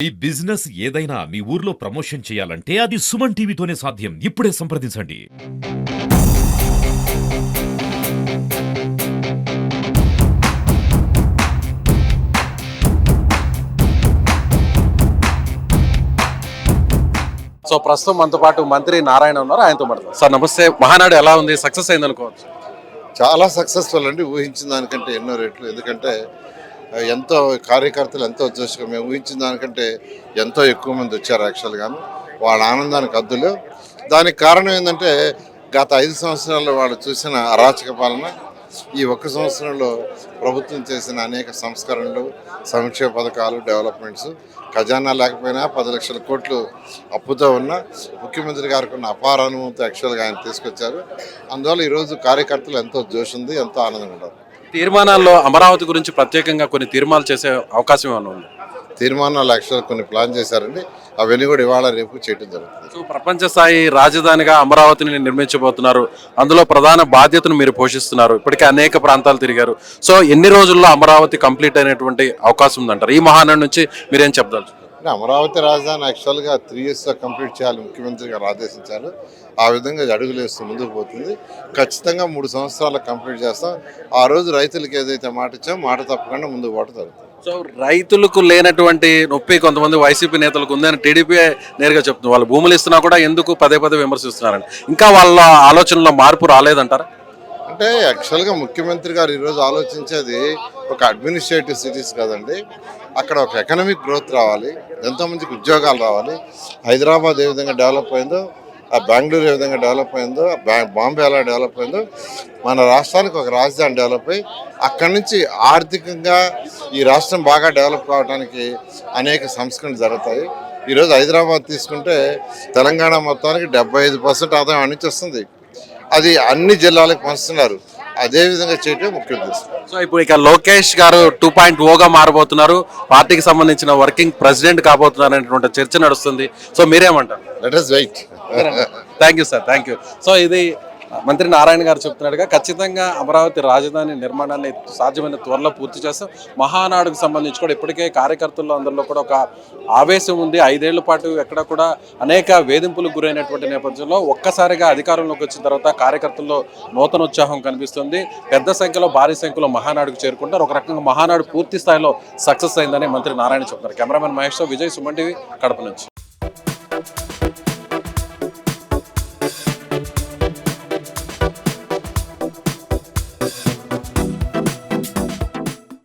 ఈ బిజినెస్ ఏదైనా మీ ఊర్లో ప్రమోషన్ చేయాలంటే అది సుమన్ టీవీతోనే సాధ్యం. ఇప్పుడే సంప్రదించండి. సో ప్రస్తుతం మనతో పాటు మంత్రి నారాయణ ఉన్నారు. ఆయనతో మాట్లాడదాం. సార్ నమస్తే. మహానాడు ఎలా ఉంది? సక్సెస్ అయింది అనుకోవచ్చు? చాలా సక్సెస్ఫుల్ అండి. ఊహించిన దానికంటే ఎన్నో రెట్లు. ఎందుకంటే ఎంతో కార్యకర్తలు ఎంతో ఉద్దేశంగా మేము ఊహించిన దానికంటే ఎంతో ఎక్కువ మంది వచ్చారు యాక్చువల్గాను. వాళ్ళ ఆనందానికి హద్దులు. దానికి కారణం ఏంటంటే గత 5 సంవత్సరాల్లో వాళ్ళు చూసిన అరాచక పాలన, ఈ ఒక్క సంవత్సరంలో ప్రభుత్వం చేసిన అనేక సంస్కరణలు, సంక్షేమ పథకాలు, డెవలప్మెంట్స్. ఖజానా లేకపోయినా 10 లక్షల కోట్లు అప్పుతో ఉన్న ముఖ్యమంత్రి గారికి ఉన్న అపార అనుభవంతో యాక్చువల్గా ఆయన తీసుకొచ్చారు. అందువల్ల ఈరోజు కార్యకర్తలు ఎంతో జోష్ ఉంది, ఎంతో ఆనందంగా ఉన్నారు. తీర్మానాల్లో అమరావతి గురించి ప్రత్యేకంగా కొన్ని తీర్మానాలు చేసే అవకాశం ఏమైనా ఉంది? తీర్మానాలు యాక్చువల్ కొన్ని ప్లాన్ చేశారండి. అవన్నీ కూడా ఇవాళ రేపు చేయడం జరుగుతుంది. సో ప్రపంచ స్థాయి రాజధానిగా అమరావతిని నిర్మించబోతున్నారు. అందులో ప్రధాన బాధ్యతను మీరు పోషిస్తున్నారు. ఇప్పటికే అనేక ప్రాంతాలు తిరిగారు. సో ఎన్ని రోజుల్లో అమరావతి కంప్లీట్ అయినటువంటి అవకాశం ఉందంటారు? ఈ మహానాడు నుంచి మీరేం చెప్తారు? అమరావతి రాజధాని యాక్చువల్గా 3 yearsలో కంప్లీట్ చేయాలి ముఖ్యమంత్రి గారు ఆదేశించారు. ఆ విధంగా అడుగులు వేస్తూ ముందుకు పోతుంది. ఖచ్చితంగా 3 సంవత్సరాలు కంప్లీట్ చేస్తాం. ఆ రోజు రైతులకు ఏదైతే మాట ఇచ్చామో మాట తప్పకుండా ముందుకు పోవడం జరుగుతుంది. సో రైతులకు లేనటువంటి నొప్పి కొంతమంది వైసీపీ నేతలకు ఉందని టీడీపీ నేరుగా చెప్తుంది. వాళ్ళు భూములు ఇస్తున్నా కూడా ఎందుకు పదే విమర్శిస్తున్నారని. ఇంకా వాళ్ళ ఆలోచనలో మార్పు రాలేదంటారా? అంటే యాక్చువల్గా ముఖ్యమంత్రి గారు ఈరోజు ఆలోచించేది ఒక అడ్మినిస్ట్రేటివ్ సిటీస్ కాదండి. అక్కడ ఒక ఎకనామిక్ గ్రోత్ రావాలి, ఎంతోమందికి ఉద్యోగాలు రావాలి. హైదరాబాద్ ఏ విధంగా డెవలప్ అయిందో, ఆ బెంగళూరు ఏ విధంగా డెవలప్ అయిందో, బాంబే ఎలా డెవలప్ అయిందో, మన రాష్ట్రానికి ఒక రాజధాని డెవలప్ అయ్యి అక్కడి నుంచి ఆర్థికంగా ఈ రాష్ట్రం బాగా డెవలప్ కావడానికి అనేక సంస్కరణలు జరుగుతాయి. ఈరోజు హైదరాబాద్ తీసుకుంటే తెలంగాణ మొత్తానికి 75% ఆదాయం అన్ని వస్తుంది. అది అన్ని జిల్లాలకు పంచుతున్నారు. అదే విధంగా చేయటం ముఖ్య ఉద్దేశం. సో ఇప్పుడు ఇక లోకేష్ గారు 2.0గా మారబోతున్నారు. పార్టీకి సంబంధించిన వర్కింగ్ ప్రెసిడెంట్ కాబోతున్నారు అనేటువంటి చర్చ నడుస్తుంది. సో మీరేమంటారు? Let us wait. Thank you sir. Thank you. So ఇది మంత్రి నారాయణ గారు చెప్తున్నాడుగా, ఖచ్చితంగా అమరావతి రాజధాని నిర్మాణాన్ని సాధ్యమైన త్వరలో పూర్తి చేస్తాం. మహానాడుకు సంబంధించి కూడా ఇప్పటికే కార్యకర్తల్లో అందరిలో కూడా ఒక ఆవేశం ఉంది. 5 ఏళ్ల పాటు ఎక్కడ కూడా అనేక వేధింపులకు గురైనటువంటి నేపథ్యంలో ఒక్కసారిగా అధికారంలోకి వచ్చిన తర్వాత కార్యకర్తల్లో నూతన ఉత్సాహం కనిపిస్తుంది. పెద్ద సంఖ్యలో భారీ సంఖ్యలో మహానాడుకు చేరుకుంటారు. ఒక రకంగా మహానాడు పూర్తి స్థాయిలో సక్సెస్ అయిందని మంత్రి నారాయణ చెప్తున్నారు. కెమెరామెన్ మహేష్, విజయ్, సుమన్ టీవీ, కడప నుంచి.